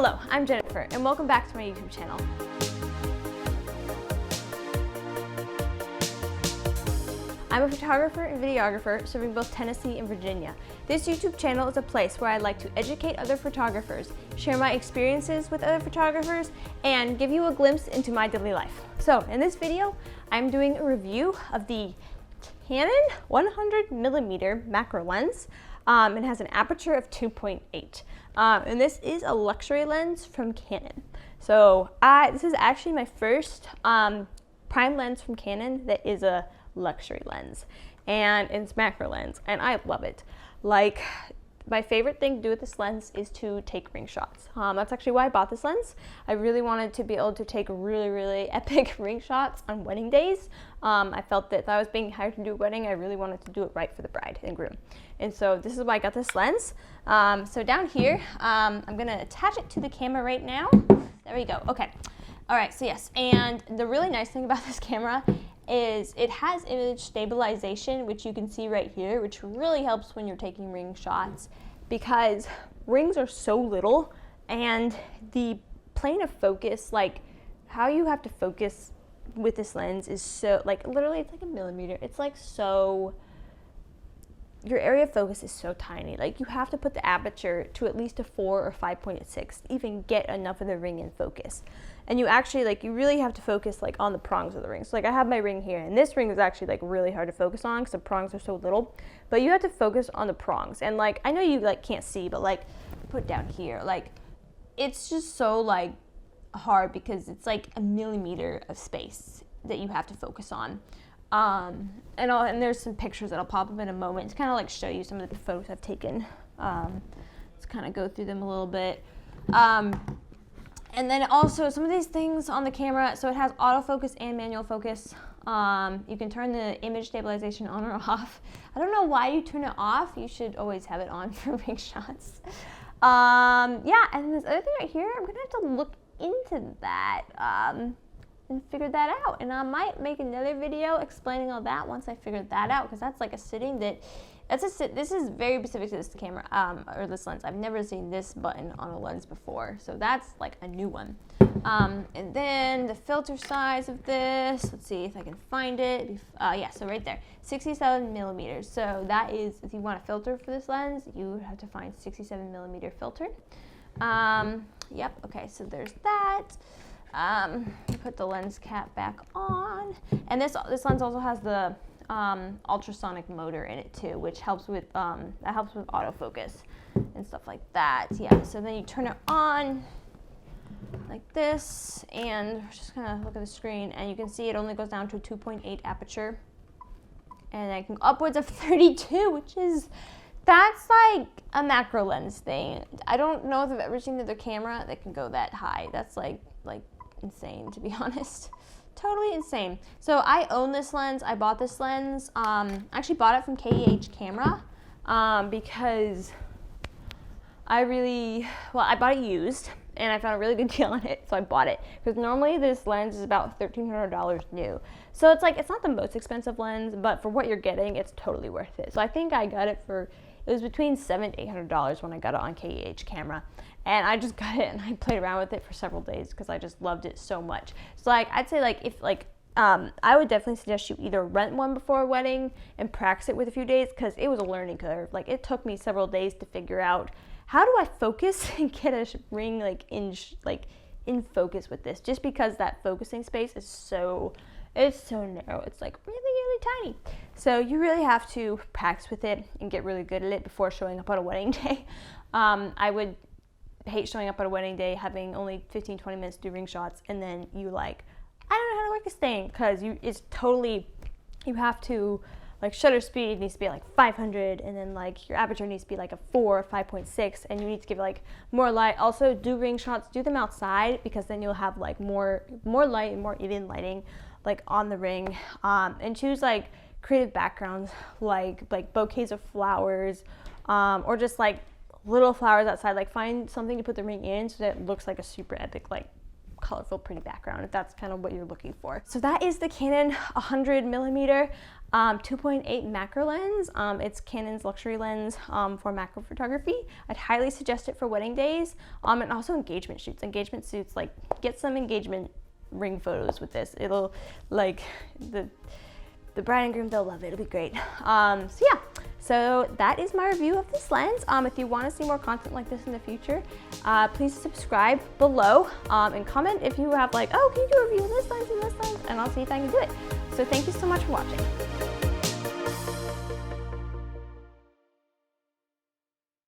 Hello, I'm Jennifer, and welcome back to my YouTube channel. I'm a photographer and videographer serving both Tennessee and Virginia. This YouTube channel is a place where I like to educate other photographers, share my experiences with other photographers, and give you a glimpse into my daily life. So in this video, I'm doing a review of the Canon 100mm macro lens. It has an aperture of 2.8. And this is a luxury lens from Canon. So this is actually my first prime lens from Canon that is a luxury lens, and it's macro lens, and I love it. Like, my favorite thing to do with this lens is to take ring shots. That's actually why I bought this lens. I really wanted to be able to take really epic ring shots on wedding days. I felt that if I was being hired to do a wedding, I really wanted to do it right for the bride and groom. And so this is why I got this lens. So down here, I'm gonna attach it to the camera right now. There we go, okay. All right, so yes, and the really nice thing about this camera is it has image stabilization, which you can see right here, which really helps when you're taking ring shots because rings are so little and the plane of focus, like how you have to focus with this lens is so, like literally it's like a millimeter. It's like so, your area of focus is so tiny. Like you have to put the aperture to at least a 4 or 5.6 to even get enough of the ring in focus. And you actually, like, you really have to focus like on the prongs of the ring. So like I have my ring here, and this ring is actually like really hard to focus on because the prongs are so little, but you have to focus on the prongs. And like, I know you like can't see, but like put down here, like it's just so like hard because it's like a millimeter of space that you have to focus on. And there's some pictures that'll pop up in a moment to kind of like show you some of the photos I've taken. Let's kind of go through them a little bit. And then also some of these things on the camera, so it has autofocus and manual focus. You can turn the image stabilization on or off. I don't know why you turn it off. You should always have it on for ring shots. Yeah, and this other thing right here, I'm gonna have to look into that and figure that out. And I might make another video explaining all that once I figure that out, because that's like a setting that, this is very specific to this camera, or this lens. I've never seen this button on a lens before, so that's like a new one. And then the filter size of this, let's see if I can find it. Yeah, so right there, 67mm. So that is, if you want a filter for this lens, you have to find 67mm filter. Yep, okay, so there's that. Put the lens cap back on, and this lens also has the ultrasonic motor in it too, which helps with autofocus and stuff like that. Yeah, so then you turn it on like this, and we're just gonna look at the screen, and you can see it only goes down to a 2.8 aperture, and I can go upwards of 32, that's like a macro lens thing. I don't know if I've ever seen another camera that can go that high. That's like insane, to be honest. Totally insane. So I own this lens. I bought this lens. I actually bought it from KEH Camera because I bought it used and I found a really good deal on it, so I bought it. Because normally this lens is about $1,300 new. So it's like, it's not the most expensive lens, but for what you're getting, it's totally worth it. So I think I got it for, it was between $700 to $800 when I got it on KEH Camera. And I just got it and I played around with it for several days because I just loved it so much. So like, I'd say like, if like, I would definitely suggest you either rent one before a wedding and practice it with a few days, because it was a learning curve. Like, it took me several days to figure out, how do I focus and get a ring like in focus with this, just because that focusing space is so narrow. It's like really tiny. So you really have to practice with it and get really good at it before showing up on a wedding day. I would hate showing up on a wedding day having only 15-20 minutes to do ring shots, and then you like, I don't know how to work this thing, because you have to, like, shutter speed needs to be like 500, and then like your aperture needs to be like a 4 or 5.6, and you need to give like more light. Also, do ring shots, do them outside, because then you'll have like more light and more even lighting like on the ring. And choose like creative backgrounds, like bouquets of flowers, or just like little flowers outside. Like, find something to put the ring in so that it looks like a super epic like colorful, pretty background if that's kind of what you're looking for. So that is the Canon 100mm 2.8 macro lens. It's Canon's luxury lens for macro photography. I'd highly suggest it for wedding days and also engagement shoots. Engagement shoots, like get some engagement ring photos with this. It'll, like, the bride and groom, they'll love it. It'll be great. So yeah, so that is my review of this lens. If you want to see more content like this in the future, please subscribe below and comment if you have like, oh, can you do a review of this lens and this lens, and I'll see if I can do it. So thank you so much for watching.